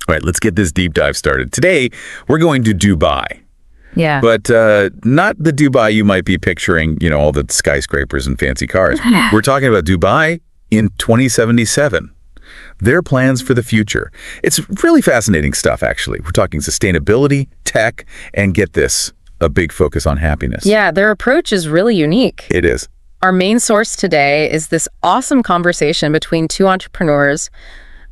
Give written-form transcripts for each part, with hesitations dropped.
All right, let's get this deep dive started. Today, we're going to Dubai. Yeah. But not the Dubai you might be picturing, you know, all the skyscrapers and fancy cars. We're talking about Dubai in 2077. Their plans for the future. It's really fascinating stuff, actually. We're talking sustainability, tech, and get this, a big focus on happiness. Yeah, their approach is really unique. It is. Our main source today is this awesome conversation between two entrepreneurs,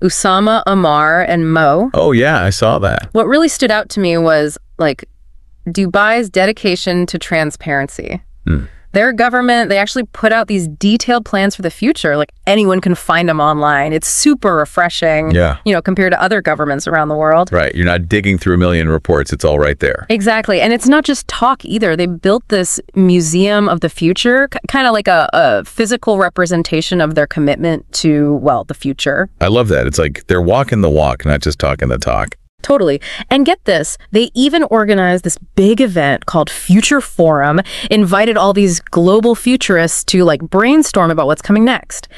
Oussama Ammar and Mo. Oh, yeah, I saw that. What really stood out to me was, like, Dubai's dedication to transparency. Their government, they actually put out these detailed plans for the future. Like, anyone can find them online. It's super refreshing, you know, compared to other governments around the world. Right. You're not digging through a million reports. It's all right there. Exactly. And it's not just talk either. They built this museum of the future, kind of like a physical representation of their commitment to, well, the future. I love that. It's like they're walking the walk, not just talking the talk. Totally. And get this, they even organized this big event called Future Forum, invited all these global futurists to like brainstorm about what's coming next.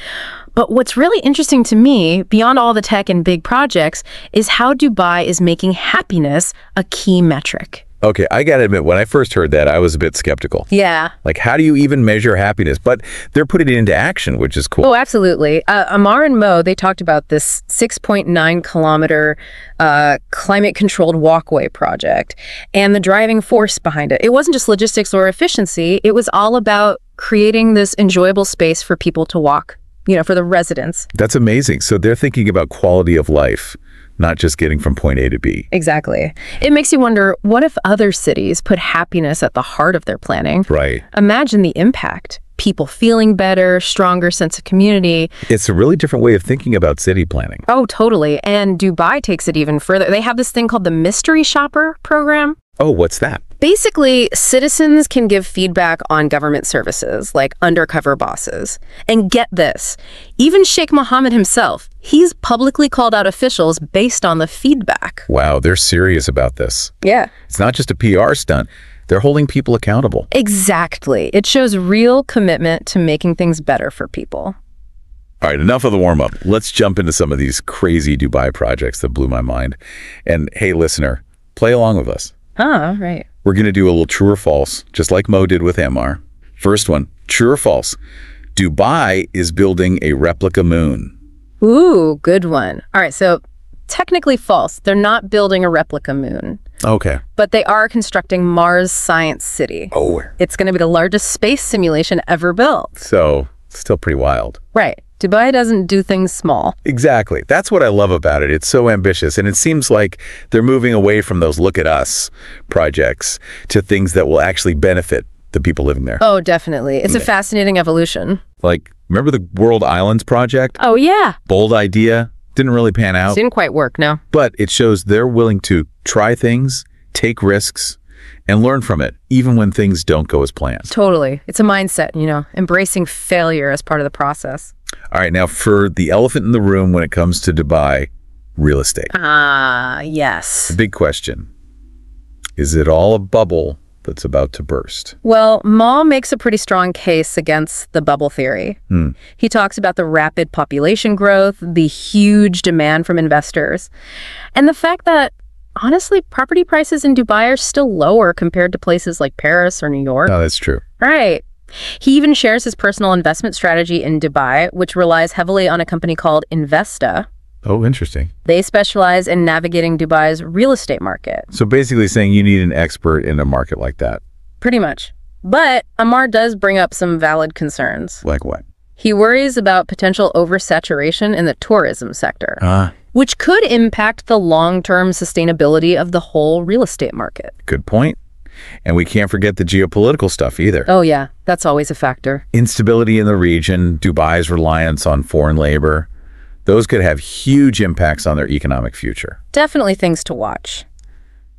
But what's really interesting to me, beyond all the tech and big projects, is how Dubai is making happiness a key metric. Okay, I gotta admit, when I first heard that, I was a bit skeptical. Yeah. Like, how do you even measure happiness? But they're putting it into action, which is cool. Oh, absolutely. Ammar and Mo, they talked about this 6.9-kilometer climate-controlled walkway project and the driving force behind it. It wasn't just logistics or efficiency. It was all about creating this enjoyable space for people to walk, you know, for the residents. That's amazing. So they're thinking about quality of life, not just getting from point A to B. Exactly. It makes you wonder, what if other cities put happiness at the heart of their planning? Right. Imagine the impact. People feeling better, stronger sense of community. It's a really different way of thinking about city planning. Oh, totally. And Dubai takes it even further. They have this thing called the Mystery Shopper program. Oh, what's that? Basically, citizens can give feedback on government services, like undercover bosses. And get this, even Sheikh Mohammed himself, he's publicly called out officials based on the feedback. Wow, they're serious about this. Yeah. It's not just a PR stunt. They're holding people accountable. Exactly. It shows real commitment to making things better for people. All right, enough of the warm-up. Let's jump into some of these crazy Dubai projects that blew my mind. And hey, listener, play along with us. Ah, right. We're going to do a little true or false, just like Mo did with Ammar. First one, true or false? Dubai is building a replica moon. Ooh, good one. All right, so technically false. They're not building a replica moon. Okay. But they are constructing Mars Science City. Oh. It's going to be the largest space simulation ever built. So, still pretty wild. Right. Dubai doesn't do things small. Exactly. That's what I love about it. It's so ambitious. And it seems like they're moving away from those look at us projects to things that will actually benefit the people living there. Oh, definitely. It's a fascinating evolution. Like, remember the World Islands project? Oh, yeah. Bold idea. Didn't really pan out. Didn't quite work, no. But it shows they're willing to try things, take risks, and learn from it, even when things don't go as planned. Totally. It's a mindset, you know, embracing failure as part of the process. All right, now for the elephant in the room when it comes to Dubai, real estate. Ah, yes. The big question, is it all a bubble that's about to burst? Well, Mo makes a pretty strong case against the bubble theory. He talks about the rapid population growth, the huge demand from investors, and the fact that, honestly, property prices in Dubai are still lower compared to places like Paris or New York. No, that's true. Right. He even shares his personal investment strategy in Dubai, which relies heavily on a company called Investissez. Oh, interesting. They specialize in navigating Dubai's real estate market. So basically saying you need an expert in a market like that. Pretty much. But Ammar does bring up some valid concerns. Like what? He worries about potential oversaturation in the tourism sector, which could impact the long-term sustainability of the whole real estate market. Good point. And we can't forget the geopolitical stuff either. Oh, yeah. That's always a factor. Instability in the region, Dubai's reliance on foreign labor, those could have huge impacts on their economic future. Definitely things to watch.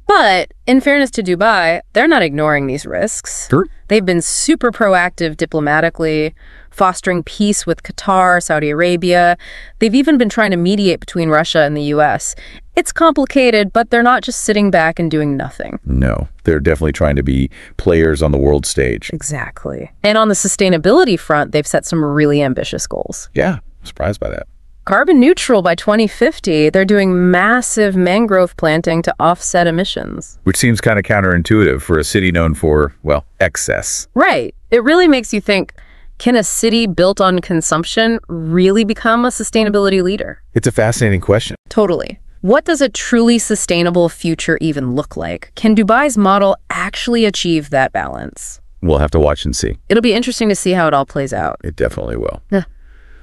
But in fairness to Dubai, they're not ignoring these risks. Sure. They've been super proactive diplomatically, fostering peace with Qatar, Saudi Arabia. They've even been trying to mediate between Russia and the US. It's complicated, but they're not just sitting back and doing nothing. No, they're definitely trying to be players on the world stage. Exactly. And on the sustainability front, they've set some really ambitious goals. Yeah, I'm surprised by that. Carbon neutral by 2050. They're doing massive mangrove planting to offset emissions. Which seems kind of counterintuitive for a city known for, well, excess. Right. It really makes you think, can a city built on consumption really become a sustainability leader? It's a fascinating question. Totally. What does a truly sustainable future even look like? Can Dubai's model actually achieve that balance? We'll have to watch and see. It'll be interesting to see how it all plays out. It definitely will. Yeah.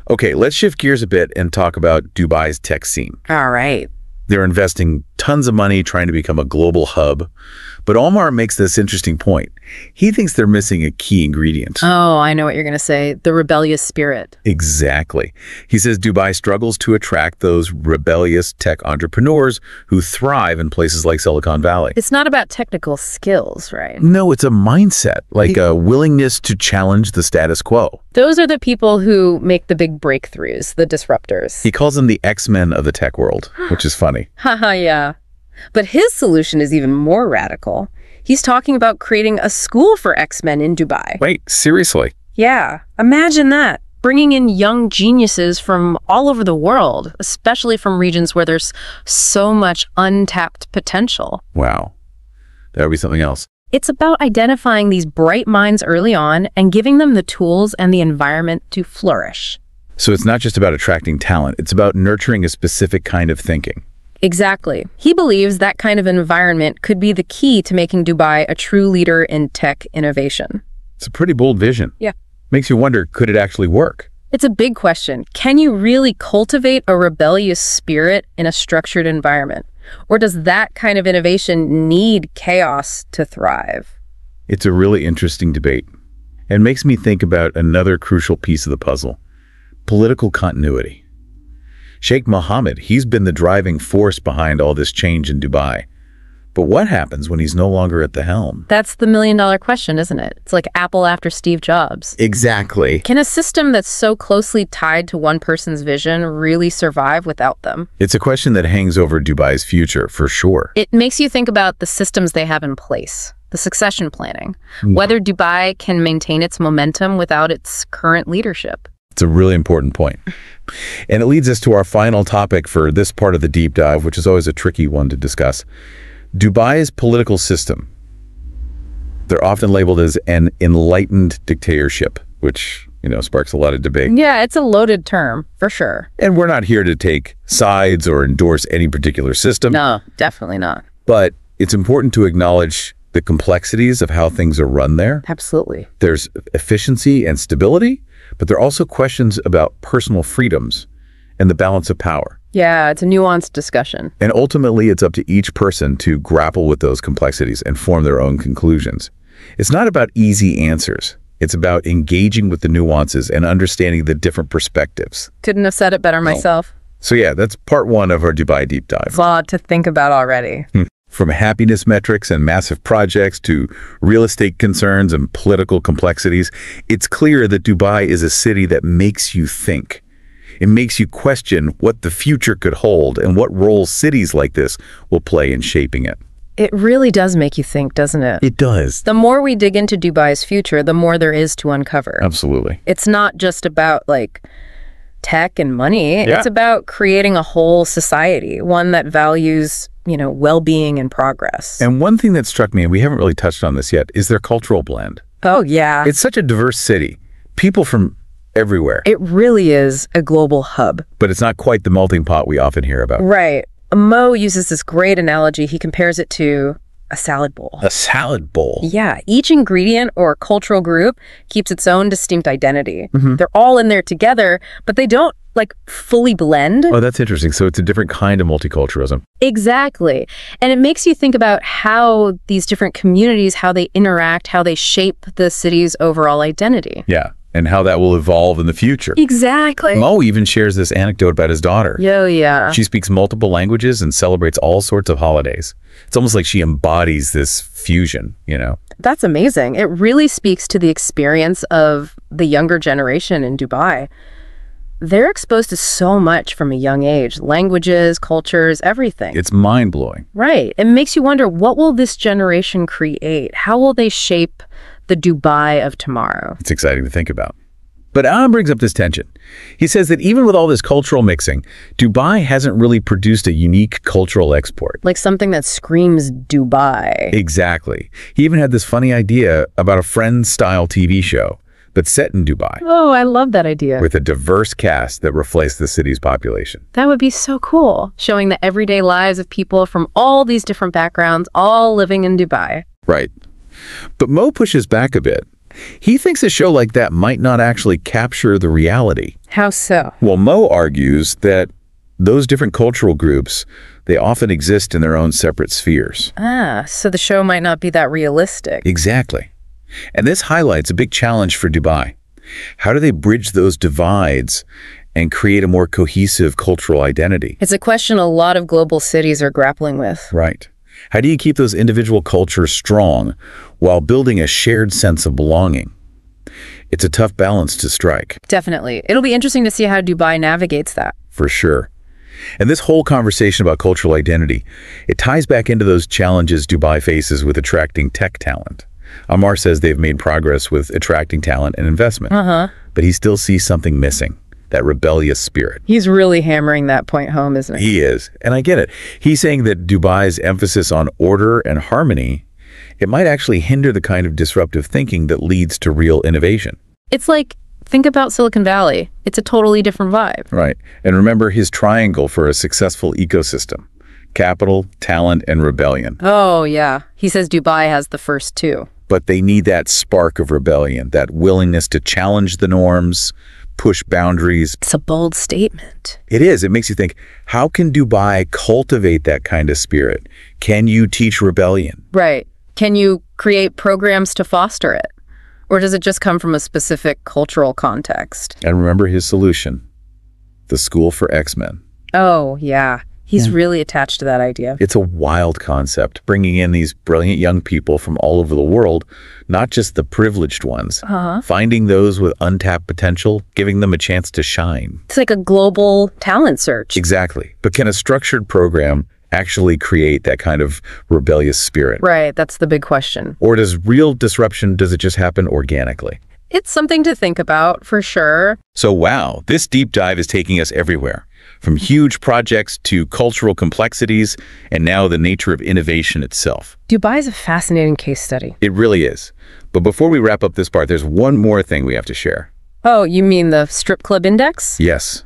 Okay, let's shift gears a bit and talk about Dubai's tech scene. All right. They're investing tons of money trying to become a global hub. But Ammar makes this interesting point. He thinks they're missing a key ingredient. Oh, I know what you're going to say. The rebellious spirit. Exactly. He says Dubai struggles to attract those rebellious tech entrepreneurs who thrive in places like Silicon Valley. It's not about technical skills, right? No, it's a mindset, like a willingness to challenge the status quo. Those are the people who make the big breakthroughs, the disruptors. He calls them the X-Men of the tech world, which is funny. Haha, yeah. But his solution is even more radical. He's talking about creating a school for X-Men in Dubai. Wait, seriously? Yeah, imagine that. Bringing in young geniuses from all over the world, especially from regions where there's so much untapped potential. Wow. That would be something else. It's about identifying these bright minds early on and giving them the tools and the environment to flourish. So it's not just about attracting talent, it's about nurturing a specific kind of thinking. Exactly. He believes that kind of environment could be the key to making Dubai a true leader in tech innovation. It's a pretty bold vision. Yeah. Makes you wonder, could it actually work? It's a big question. Can you really cultivate a rebellious spirit in a structured environment? Or does that kind of innovation need chaos to thrive? It's a really interesting debate and makes me think about another crucial piece of the puzzle: political continuity. Sheikh Mohammed, he's been the driving force behind all this change in Dubai. But what happens when he's no longer at the helm? That's the million-dollar question, isn't it? It's like Apple after Steve Jobs. Exactly. Can a system that's so closely tied to one person's vision really survive without them? It's a question that hangs over Dubai's future, for sure. It makes you think about the systems they have in place, the succession planning, whether Dubai can maintain its momentum without its current leadership. It's a really important point. And it leads us to our final topic for this part of the deep dive, which is always a tricky one to discuss. Dubai's political system. They're often labeled as an enlightened dictatorship, which, sparks a lot of debate. Yeah, it's a loaded term, for sure. And we're not here to take sides or endorse any particular system. No, definitely not. But it's important to acknowledge the complexities of how things are run there. Absolutely. There's efficiency and stability, but there are also questions about personal freedoms and the balance of power. Yeah, it's a nuanced discussion. And ultimately, it's up to each person to grapple with those complexities and form their own conclusions. It's not about easy answers. It's about engaging with the nuances and understanding the different perspectives. Couldn't have said it better myself. So yeah, that's part one of our Dubai deep dive. It's a lot to think about already. From happiness metrics and massive projects to real estate concerns and political complexities, it's clear that Dubai is a city that makes you think. It makes you question what the future could hold and what role cities like this will play in shaping it. It really does make you think, doesn't it? It does. The more we dig into Dubai's future, the more there is to uncover. Absolutely. It's not just about tech and money. Yeah. It's about creating a whole society, one that values, well-being and progress. And one thing that struck me, and we haven't really touched on this yet, is their cultural blend. Oh, yeah. It's such a diverse city. People from everywhere. It really is a global hub. But it's not quite the melting pot we often hear about. Right. Mo uses this great analogy. He compares it to a salad bowl. A salad bowl? Yeah. Each ingredient or cultural group keeps its own distinct identity. They're all in there together, but they don't fully blend. Oh, that's interesting. So it's a different kind of multiculturalism. Exactly. And it makes you think about how these different communities, how they interact, how they shape the city's overall identity. Yeah. And how that will evolve in the future. Exactly. Mo even shares this anecdote about his daughter. Yeah. She speaks multiple languages and celebrates all sorts of holidays. It's almost like she embodies this fusion, That's amazing. It really speaks to the experience of the younger generation in Dubai. They're exposed to so much from a young age, languages, cultures, everything. It's mind-blowing. Right. It makes you wonder, what will this generation create? How will they shape the Dubai of tomorrow? It's exciting to think about. But Ammar brings up this tension. He says that even with all this cultural mixing, Dubai hasn't really produced a unique cultural export. Like something that screams Dubai. Exactly. He even had this funny idea about a Friends-style TV show that's set in Dubai. Oh, I love that idea. With a diverse cast that reflects the city's population. That would be so cool, showing the everyday lives of people from all these different backgrounds, all living in Dubai. Right. But Mo pushes back a bit. He thinks a show like that might not actually capture the reality. How so? Well, Mo argues that those different cultural groups, they often exist in their own separate spheres. So the show might not be that realistic. Exactly. And this highlights a big challenge for Dubai. How do they bridge those divides and create a more cohesive cultural identity? It's a question a lot of global cities are grappling with. Right. How do you keep those individual cultures strong while building a shared sense of belonging? It's a tough balance to strike. Definitely. It'll be interesting to see how Dubai navigates that. For sure. And this whole conversation about cultural identity, it ties back into those challenges Dubai faces with attracting tech talent. Ammar says they've made progress with attracting talent and investment, but he still sees something missing. That rebellious spirit. He's really hammering that point home, isn't he? He is, and I get it. He's saying that Dubai's emphasis on order and harmony, it might actually hinder the kind of disruptive thinking that leads to real innovation. It's like, think about Silicon Valley. It's a totally different vibe. Right, and remember his triangle for a successful ecosystem. Capital, talent, and rebellion. Oh, yeah. He says Dubai has the first two. But they need that spark of rebellion, that willingness to challenge the norms, push boundaries. It's a bold statement. It is. It makes you think, how can Dubai cultivate that kind of spirit? Can you teach rebellion? Right. Can you create programs to foster it? Or does it just come from a specific cultural context? And remember his solution, the school for X-Men. Oh, yeah. He's really attached to that idea. It's a wild concept, bringing in these brilliant young people from all over the world, not just the privileged ones, finding those with untapped potential, giving them a chance to shine. It's like a global talent search. Exactly. But can a structured program actually create that kind of rebellious spirit? Right, that's the big question. Or does real disruption, does it just happen organically? It's something to think about, for sure. So wow, this deep dive is taking us everywhere. From huge projects to cultural complexities, and now the nature of innovation itself. Dubai is a fascinating case study. It really is. But before we wrap up this part, there's one more thing we have to share. Oh, you mean the strip club index? Yes.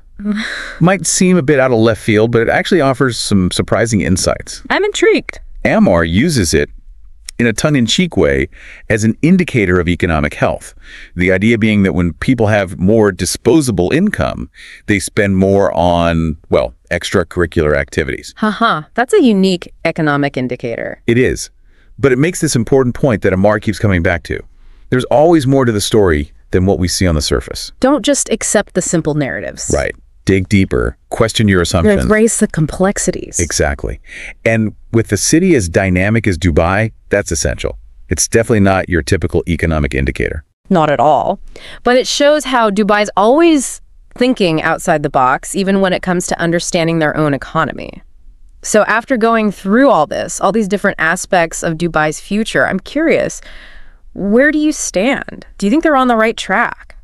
Might seem a bit out of left field, but it actually offers some surprising insights. I'm intrigued. Ammar uses it in a tongue-in-cheek way as an indicator of economic health. The idea being that when people have more disposable income, they spend more on, well, extracurricular activities. That's a unique economic indicator. It is. But it makes this important point that Ammar keeps coming back to. There's always more to the story than what we see on the surface. Don't just accept the simple narratives. Right. Dig deeper, question your assumptions. Embrace the complexities. Exactly. And with the city as dynamic as Dubai, that's essential. It's definitely not your typical economic indicator. Not at all. But it shows how Dubai's always thinking outside the box, even when it comes to understanding their own economy. So after going through all this, all these different aspects of Dubai's future, I'm curious, where do you stand? Do you think they're on the right track?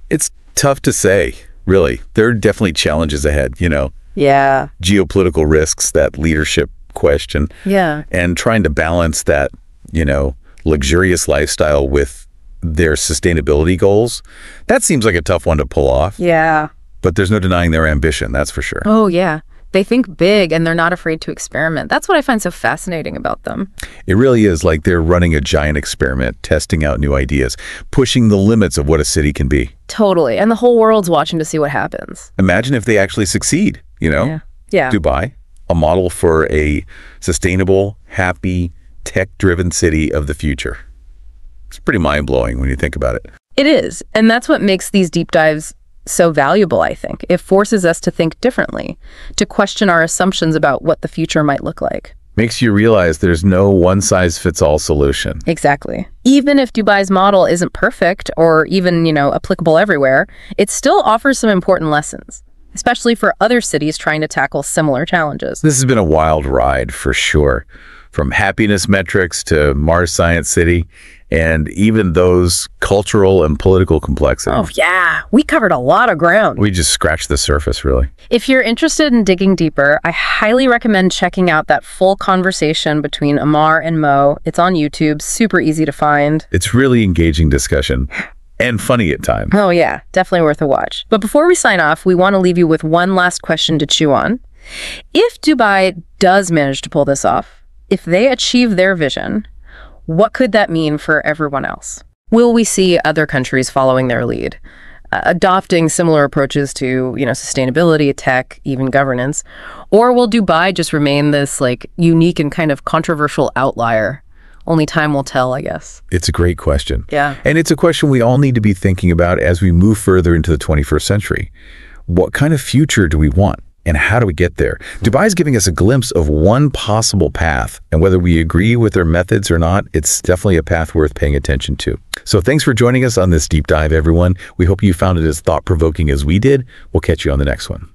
It's tough to say. Really, there are definitely challenges ahead, you know. Yeah. Geopolitical risks, that leadership question. Yeah. And trying to balance that, you know, luxurious lifestyle with their sustainability goals. That seems like a tough one to pull off. Yeah. But there's no denying their ambition, that's for sure. Oh, yeah. They think big and they're not afraid to experiment. That's what I find so fascinating about them. It really is like they're running a giant experiment, testing out new ideas, pushing the limits of what a city can be. Totally. And the whole world's watching to see what happens. Imagine if they actually succeed, you know? Yeah. Dubai, a model for a sustainable, happy, tech-driven city of the future. It's pretty mind-blowing when you think about it. It is. And that's what makes these deep dives so valuable, I think. It forces us to think differently, to question our assumptions about what the future might look like. Makes you realize there's no one-size-fits-all solution. Exactly. Even if Dubai's model isn't perfect or even, applicable everywhere, it still offers some important lessons, especially for other cities trying to tackle similar challenges. This has been a wild ride for sure. From happiness metrics to Mars Science City, and even those cultural and political complexities. Oh, yeah. We covered a lot of ground. We just scratched the surface, really. If you're interested in digging deeper, I highly recommend checking out that full conversation between Ammar and Mo. It's on YouTube, super easy to find. It's really engaging discussion. And funny at times. Oh yeah, definitely worth a watch. But before we sign off, we want to leave you with one last question to chew on. If Dubai does manage to pull this off, if they achieve their vision, what could that mean for everyone else? Will we see other countries following their lead, adopting similar approaches to, sustainability, tech, even governance? Or will Dubai just remain this unique and kind of controversial outlier? Only time will tell, I guess. It's a great question. Yeah. And it's a question we all need to be thinking about as we move further into the 21st century. What kind of future do we want? And how do we get there? Dubai's giving us a glimpse of one possible path. And whether we agree with their methods or not, it's definitely a path worth paying attention to. So thanks for joining us on this deep dive, everyone. We hope you found it as thought-provoking as we did. We'll catch you on the next one.